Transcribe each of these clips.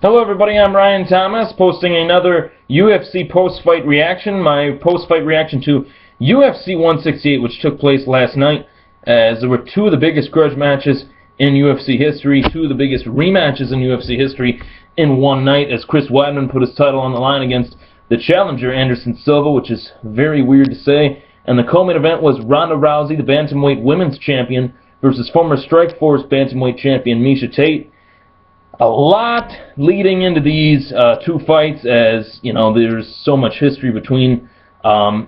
Hello everybody, I'm Ryan Thomas, posting another UFC post-fight reaction. My post-fight reaction to UFC 168, which took place last night, as there were two of the biggest grudge matches in UFC history, two of the biggest rematches in UFC history in one night, as Chris Weidman put his title on the line against the challenger Anderson Silva, which is very weird to say. And the co-main event was Ronda Rousey, the bantamweight women's champion, versus former Strikeforce bantamweight champion Miesha Tate. A lot leading into these two fights, as you know, there's so much history between all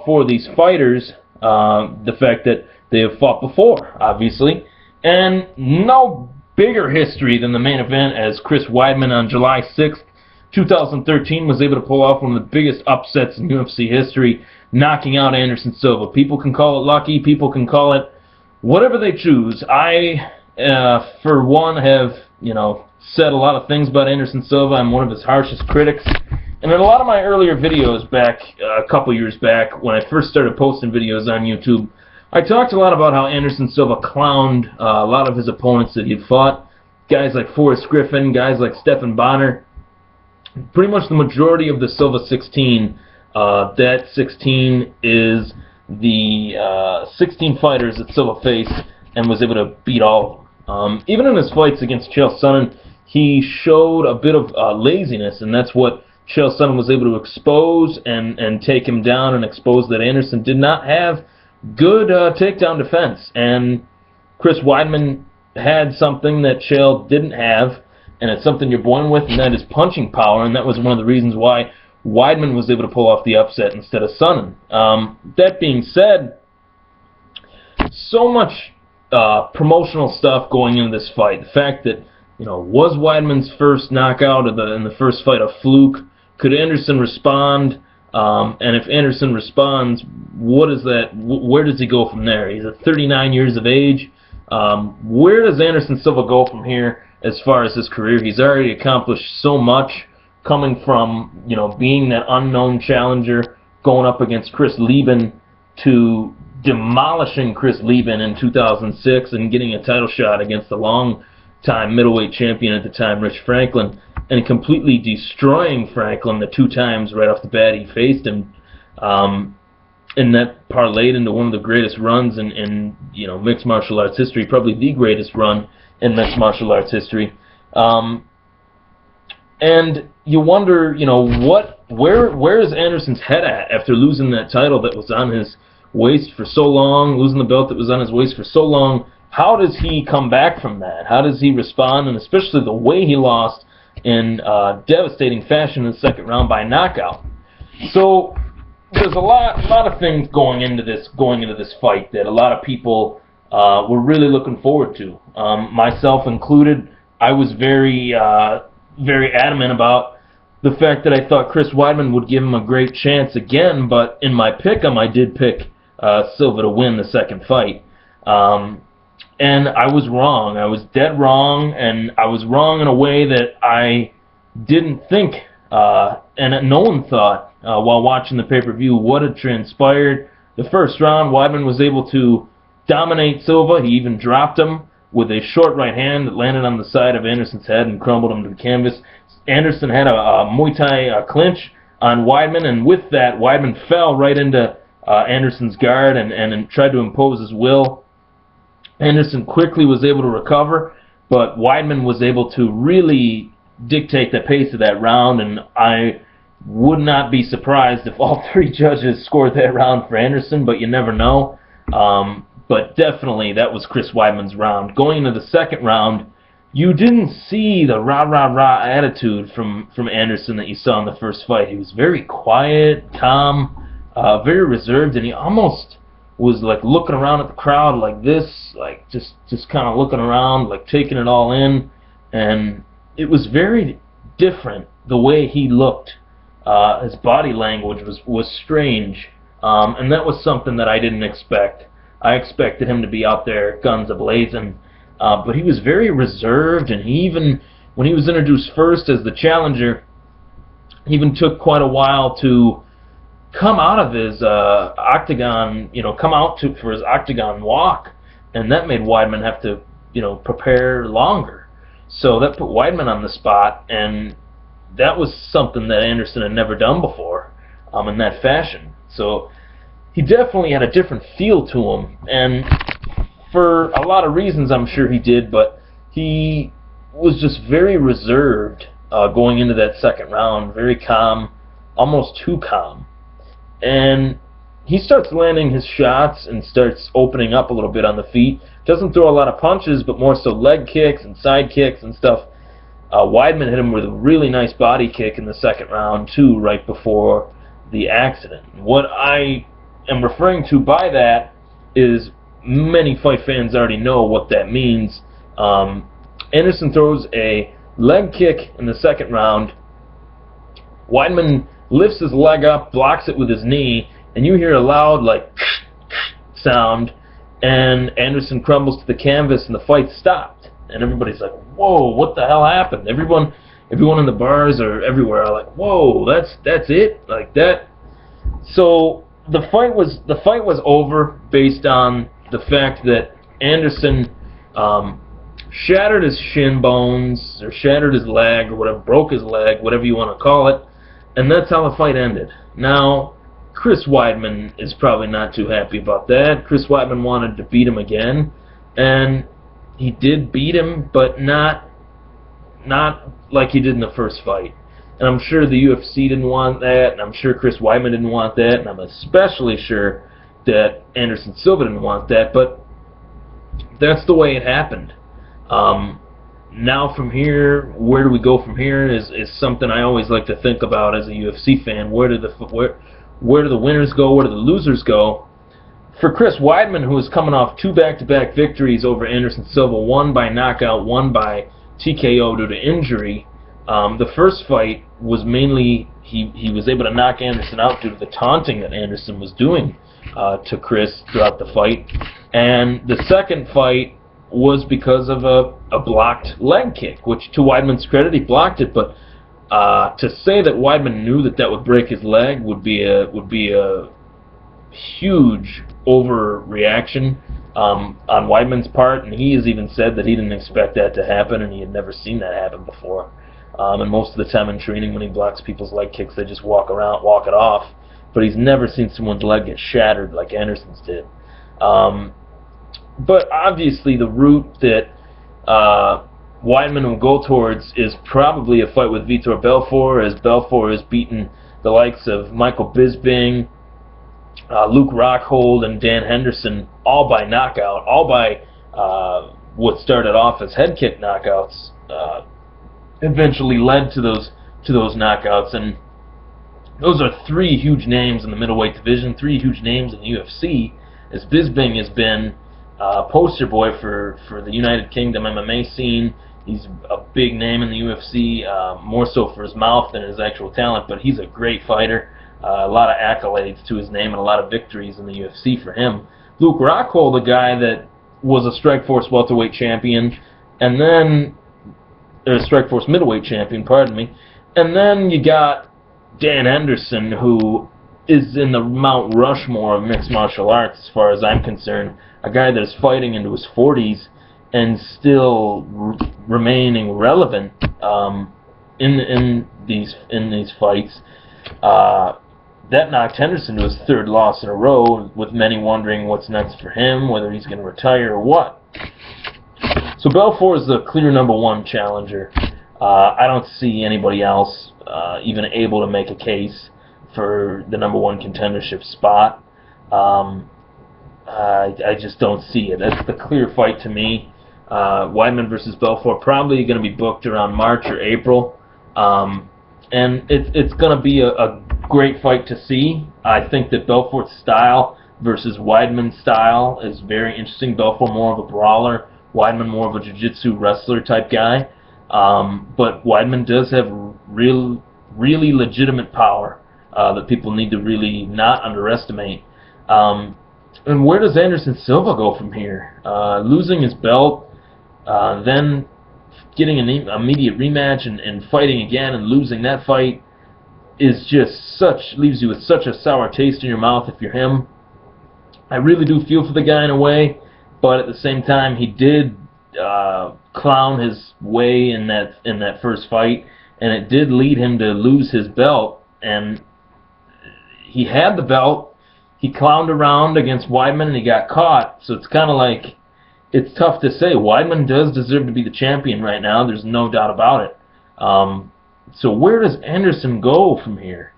four of these fighters. The fact that they have fought before, obviously, and no bigger history than the main event, as Chris Weidman on July 6th, 2013 was able to pull off one of the biggest upsets in UFC history, knocking out Anderson Silva. People can call it lucky, people can call it whatever they choose. I, for one, have said a lot of things about Anderson Silva. I'm one of his harshest critics. And in a lot of my earlier videos back, a couple years back, when I first started posting videos on YouTube, I talked a lot about how Anderson Silva clowned a lot of his opponents that he'd fought. Guys like Forrest Griffin, guys like Stephan Bonner. Pretty much the majority of the Silva 16, that 16 is the 16 fighters that Silva faced and was able to beat all of them. Even in his fights against Chael Sonnen, he showed a bit of laziness, and that's what Chael Sonnen was able to expose and take him down, and expose that Anderson did not have good takedown defense. And Chris Weidman had something that Chael didn't have, and it's something you're born with, and that is punching power, and that was one of the reasons why Weidman was able to pull off the upset instead of Sonnen. That being said, so much promotional stuff going into this fight. The fact that, was Weidman's first knockout in the first fight a fluke? Could Anderson respond? And if Anderson responds, what is that? Where does he go from there? He's at 39 years of age. Where does Anderson Silva go from here as far as his career? He's already accomplished so much, coming from being that unknown challenger, going up against Chris Lieben, to demolishing Chris Lieben in 2006 and getting a title shot against the long-time middleweight champion at the time, Rich Franklin, and completely destroying Franklin the two times right off the bat he faced him. And that parlayed into one of the greatest runs in mixed martial arts history, probably the greatest run in mixed martial arts history. And you wonder, where is Anderson's head at after losing that title that was on his waist for so long, losing the belt that was on his waist for so long? How does he come back from that? How does he respond? And especially the way he lost in devastating fashion in the second round by knockout. So there's a lot of things going into this fight that a lot of people were really looking forward to. Myself included. I was very adamant about the fact that I thought Chris Weidman would give him a great chance again, but in my pick'em, I did pick Silva to win the second fight. And I was wrong. I was dead wrong, and I was wrong in a way that I didn't think, and no one thought while watching the pay-per-view what had transpired. The first round, Weidman was able to dominate Silva. He even dropped him with a short right hand that landed on the side of Anderson's head and crumbled him to the canvas. Anderson had a Muay Thai clinch on Weidman, and with that, Weidman fell right into Anderson's guard and tried to impose his will. Anderson quickly was able to recover, but Weidman was able to really dictate the pace of that round, and I would not be surprised if all three judges scored that round for Anderson, but you never know. But definitely, that was Chris Weidman's round. Going into the second round, you didn't see the rah-rah-rah attitude from Anderson that you saw in the first fight. He was very quiet, calm, very reserved, and he almost was like looking around at the crowd like this, like just kind of looking around, like taking it all in. And it was very different the way he looked. His body language was strange, and that was something that I didn't expect. I expected him to be out there guns a-blazing, but he was very reserved, and he even, when he was introduced first as the challenger, even took quite a while to come out of his octagon, for his octagon walk, and that made Weidman have to, prepare longer. So that put Weidman on the spot, and that was something that Anderson had never done before in that fashion. So he definitely had a different feel to him, and for a lot of reasons I'm sure he did, but he was just very reserved going into that second round, very calm, almost too calm. And he starts landing his shots and starts opening up a little bit on the feet. Doesn't throw a lot of punches, but more so leg kicks and side kicks and stuff. Weidman hit him with a really nice body kick in the second round, too, right before the accident. What I am referring to by that is many fight fans already know what that means. Anderson throws a leg kick in the second round. Weidman lifts his leg up, blocks it with his knee, and you hear a loud, like, sound, and Anderson crumbles to the canvas, and the fight stopped. And everybody's like, whoa, what the hell happened? Everyone in the bars or everywhere are like, whoa, that's it? Like that. So the fight was over based on the fact that Anderson shattered his shin bones, or shattered his leg, or whatever, broke his leg, whatever you want to call it, and that's how the fight ended. Now, Chris Weidman is probably not too happy about that. Chris Weidman wanted to beat him again, and he did beat him, but not like he did in the first fight. And I'm sure the UFC didn't want that, and I'm sure Chris Weidman didn't want that, and I'm especially sure that Anderson Silva didn't want that, but that's the way it happened. Now from here, where do we go from here is something I always like to think about as a UFC fan. Where do the winners go? Where do the losers go? For Chris Weidman, who is coming off 2 back-to-back victories over Anderson Silva, one by knockout, one by TKO due to injury, the first fight was mainly he was able to knock Anderson out due to the taunting that Anderson was doing to Chris throughout the fight. And the second fight was because of a blocked leg kick, which to Weidman's credit, he blocked it, but to say that Weidman knew that would break his leg would be a huge overreaction on Weidman's part, and he has even said that he didn't expect that to happen, and he had never seen that happen before. And most of the time in training, when he blocks people's leg kicks, they just walk it off. But he's never seen someone's leg get shattered like Anderson's did. But obviously, the route that Weidman will go towards is probably a fight with Vitor Belfort, as Belfort has beaten the likes of Michael Bisping, Luke Rockhold, and Dan Henderson, all by knockout, all by what started off as head kick knockouts, eventually led to those knockouts. And those are 3 huge names in the middleweight division, 3 huge names in the UFC, as Bisping has been poster boy for the United Kingdom MMA scene. He's a big name in the UFC, more so for his mouth than his actual talent, but he's a great fighter. A lot of accolades to his name and a lot of victories in the UFC for him. Luke Rockhold, a guy that was a Strikeforce welterweight champion, and then or Strikeforce middleweight champion, pardon me. And then you got Dan Henderson, who is in the Mount Rushmore of mixed martial arts, as far as I'm concerned. A guy that is fighting into his 40s and still remaining relevant in these fights. That knocked Henderson to his 3rd loss in a row, with many wondering what's next for him, whether he's going to retire or what. So Belfort is the clear #1 challenger. I don't see anybody else even able to make a case for the #1 contendership spot. I just don't see it. That's the clear fight to me. Weidman versus Belfort, probably going to be booked around March or April. And it's going to be a great fight to see. I think that Belfort's style versus Weidman's style is very interesting. Belfort more of a brawler, Weidman more of a jiu-jitsu wrestler type guy. But Weidman does have really legitimate power that people need to really not underestimate. And where does Anderson Silva go from here? Losing his belt, then getting an immediate rematch and fighting again and losing that fight is just leaves you with such a sour taste in your mouth if you're him. I really do feel for the guy in a way, but at the same time, he did clown his way in that first fight, and it did lead him to lose his belt. And he had the belt. He clowned around against Weidman, and he got caught. So it's kind of like, it's tough to say. Weidman does deserve to be the champion right now. There's no doubt about it. So where does Anderson go from here?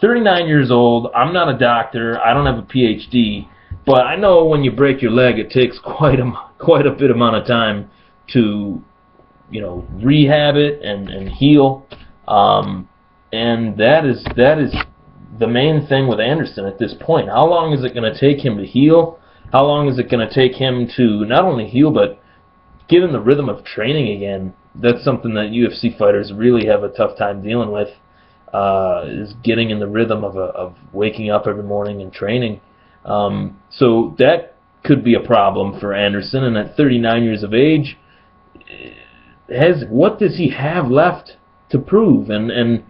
39 years old. I'm not a doctor. I don't have a PhD. But I know when you break your leg, it takes quite a bit amount of time to, rehab it and heal. And that is the main thing with Anderson at this point. How long is it going to take him to heal? How long is it going to take him to not only heal, but get in the rhythm of training again? That's something that UFC fighters really have a tough time dealing with, is getting in the rhythm of waking up every morning and training. So that could be a problem for Anderson. And at 39 years of age, what does he have left to prove? And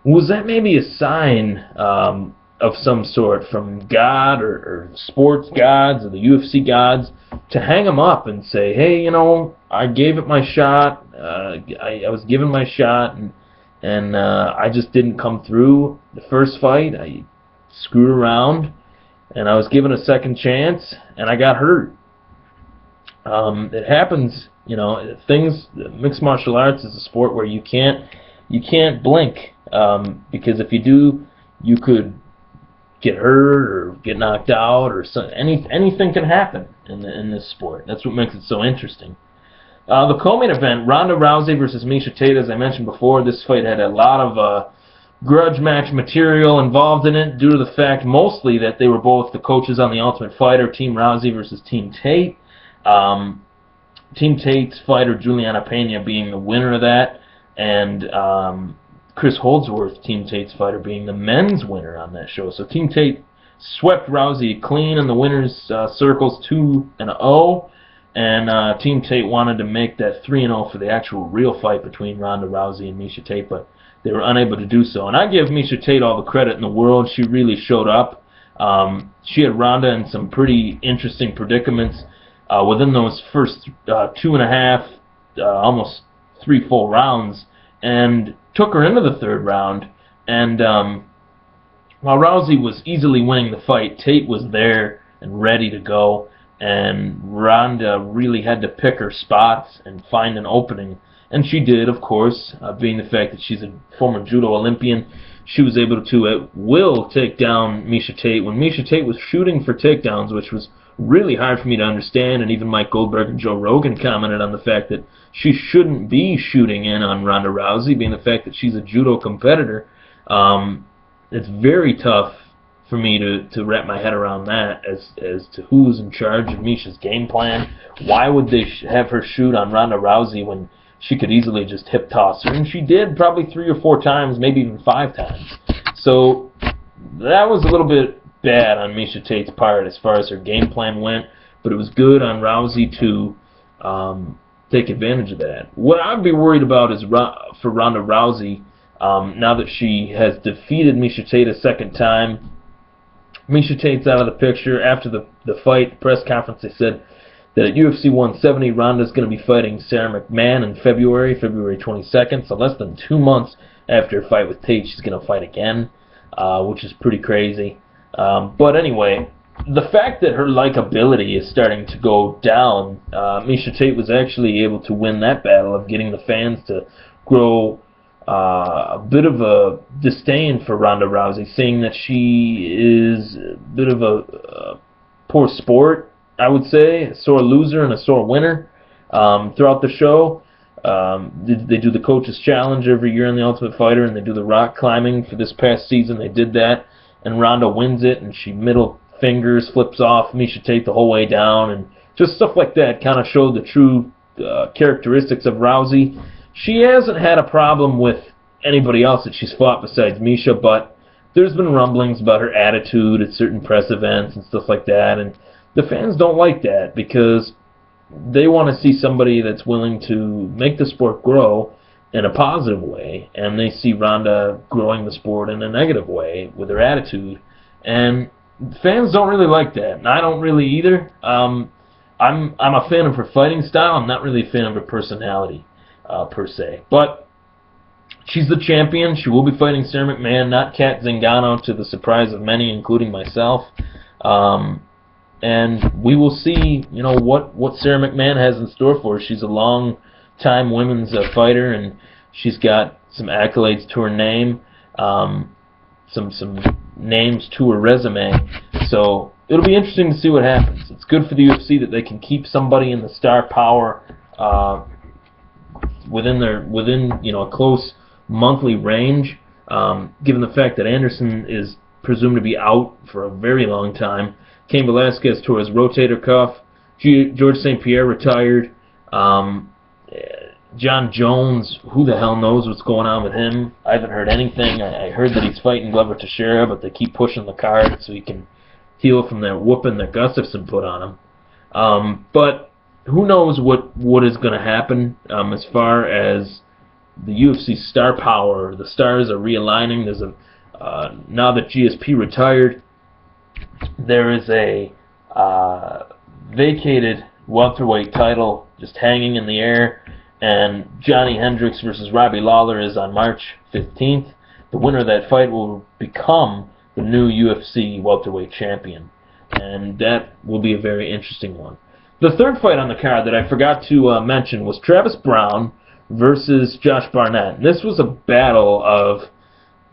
was that maybe a sign of some sort from God or sports gods or the UFC gods to hang him up and say, hey, I gave it my shot. I was given my shot, and I just didn't come through the first fight. I screwed around, and I was given a second chance, and I got hurt. It happens, mixed martial arts is a sport where you can't blink, because if you do, you could get hurt or get knocked out, or anything can happen in this sport. That's what makes it so interesting. The co-main event, Ronda Rousey versus Miesha Tate, as I mentioned before, this fight had a lot of grudge match material involved in it, due to the fact mostly that they were both the coaches on The Ultimate Fighter, Team Rousey versus Team Tate. Team Tate's fighter, Juliana Pena, being the winner of that, and Chris Holdsworth, Team Tate's fighter, being the men's winner on that show. So Team Tate swept Rousey clean in the winners' circles, 2-0, and Team Tate wanted to make that 3-0 for the actual real fight between Ronda Rousey and Miesha Tate, but they were unable to do so. And I give Miesha Tate all the credit in the world. She really showed up. She had Ronda in some pretty interesting predicaments within those first 2.5, almost 3 full rounds, and took her into the third round. And while Rousey was easily winning the fight, Tate was there and ready to go, and Ronda really had to pick her spots and find an opening. And she did, of course, being the fact that she's a former judo Olympian. She was able to, at will, take down Miesha Tate. When Miesha Tate was shooting for takedowns, which was really hard for me to understand, and even Mike Goldberg and Joe Rogan commented on the fact that she shouldn't be shooting in on Ronda Rousey, being the fact that she's a judo competitor. It's very tough for me to wrap my head around that as to who's in charge of Miesha's game plan. Why would they have her shoot on Ronda Rousey when she could easily just hip toss her? And she did probably 3 or 4 times, maybe even 5 times. So that was a little bit bad on Miesha Tate's part as far as her game plan went, but it was good on Rousey to take advantage of that. What I'd be worried about is for Ronda Rousey, now that she has defeated Miesha Tate a second time. Miesha Tate's out of the picture. After the fight, press conference, they said that at UFC 170, Ronda's going to be fighting Sarah McMahon in February 22nd, so less than 2 months after her fight with Tate, she's going to fight again, which is pretty crazy. But anyway, the fact that her likability is starting to go down, Miesha Tate was actually able to win that battle of getting the fans to grow a bit of a disdain for Ronda Rousey, saying that she is a bit of a poor sport, I would say, a sore loser and a sore winner throughout the show. They do the Coach's Challenge every year in The Ultimate Fighter, and they do the rock climbing. For this past season, they did that, and Ronda wins it, and she middle fingers, flips off Miesha Tate the whole way down, and just stuff like that kind of showed the true characteristics of Rousey. She hasn't had a problem with anybody else that she's fought besides Miesha, but there's been rumblings about her attitude at certain press events and stuff like that, and the fans don't like that because they want to see somebody that's willing to make the sport grow in a positive way, and they see Ronda growing the sport in a negative way with her attitude, and fans don't really like that, and I don't really either. I'm a fan of her fighting style. I'm not really a fan of her personality, per se. But she's the champion. She will be fighting Sarah McMahon, not Kat Zingano, to the surprise of many, including myself. And we will see, what Sarah McMahon has in store for her. She's a long-time women's fighter, and she's got some accolades to her name, some names to her resume. So it'll be interesting to see what happens. It's good for the UFC that they can keep somebody in the star power within a close monthly range. Given the fact that Anderson is presumed to be out for a very long time. Cain Velasquez tore his rotator cuff. George St. Pierre retired. John Jones, who the hell knows what's going on with him? I haven't heard anything. I heard that he's fighting Glover Teixeira, but they keep pushing the card so he can heal from that whooping that Gustafsson put on him. But who knows what is going to happen as far as the UFC star power. The stars are realigning. There's now that GSP retired, there is a vacated welterweight title just hanging in the air, and Johnny Hendricks versus Robbie Lawler is on March 15th. The winner of that fight will become the new UFC welterweight champion, and that will be a very interesting one. The third fight on the card that I forgot to mention was Travis Browne versus Josh Barnett. And this was a battle of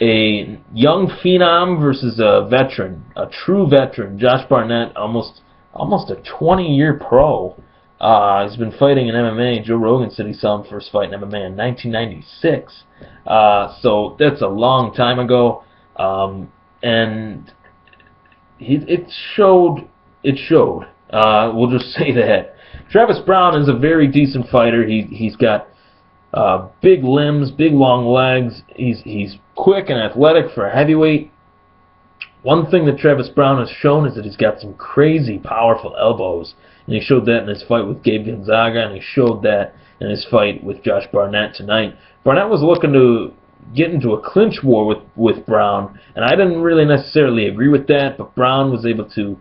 a young phenom versus a veteran, a true veteran. Josh Barnett, almost a 20-year pro. He's been fighting in MMA. Joe Rogan said he saw him first fight in MMA in 1996. So that's a long time ago. And it showed. We'll just say that. Travis Browne is a very decent fighter. He's got big limbs, big long legs. He's quick and athletic for a heavyweight. One thing that Travis Browne has shown is that he's got some crazy powerful elbows. And he showed that in his fight with Gabe Gonzaga, and he showed that in his fight with Josh Barnett tonight. Barnett was looking to get into a clinch war with Browne, and I didn't really necessarily agree with that, but Browne was able to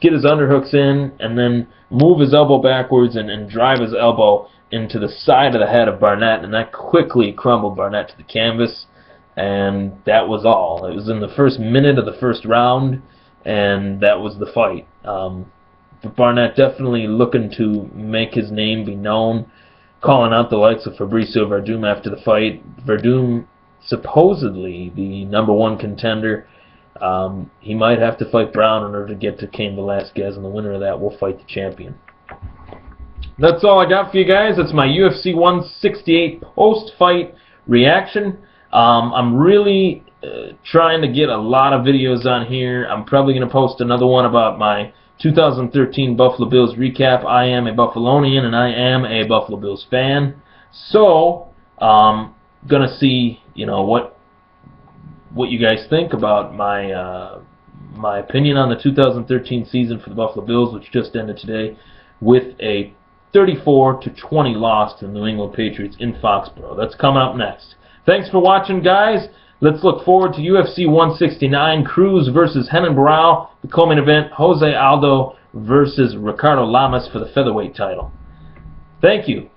get his underhooks in and then move his elbow backwards and drive his elbow into the side of the head of Barnett, and that quickly crumbled Barnett to the canvas, and that was all. It was in the first minute of the first round, and that was the fight. But Barnett definitely looking to make his name be known, calling out the likes of Fabricio Verdum after the fight. Verdum, supposedly the #1 contender. He might have to fight Browne in order to get to Cain Velasquez, and the winner of that will fight the champion. That's all I got for you guys. That's my UFC 168 post-fight reaction. I'm really trying to get a lot of videos on here. I'm probably going to post another one about my 2013 Buffalo Bills recap. I am a Buffalonian, and I am a Buffalo Bills fan. So, going to see, what you guys think about my opinion on the 2013 season for the Buffalo Bills, which just ended today with a 34-20 loss to the New England Patriots in Foxborough. That's coming up next. Thanks for watching, guys. Let's look forward to UFC 169, Cruz versus Renan Barão. The co-main event, Jose Aldo versus Ricardo Lamas for the featherweight title. Thank you.